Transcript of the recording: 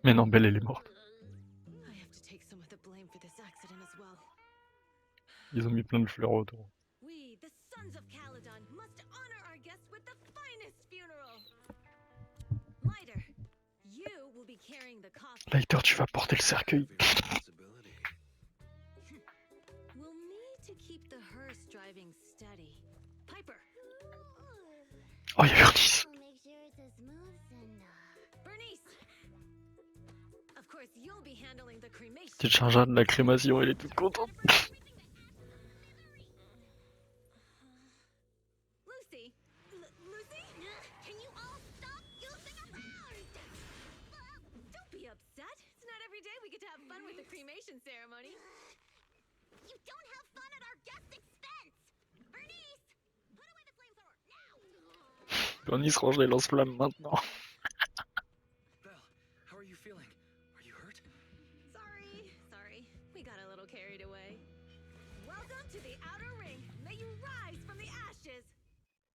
Mais non, Belle, elle est morte. I have to take some of the blame for this accident as well. Ils ont mis plein de fleurs autour. We, the sons of Caledon, must honor our guests with the finest funeral. Lighter, you will be carrying the coffin. Lighter, tu vas porter le cercueil. We'll need to keep the hearse driving steady. Piper. Oh, il y a Bernice. Bernice. Of course, you'll be handling the cremation. Petite chargeur de la crémation, elle est toute contente. Lucy? Lucy? Can you all stop goofing around? Don't be upset. It's not every day we get to have fun with the cremation ceremony. You don't have fun at our guest expense! Bernice! Put away the flamethrower, now! Bernice range les lance-flammes maintenant. Belle, how are you feeling? Are you hurt? Sorry. We got a little carried away. Welcome to the outer ring. May you rise from the ashes!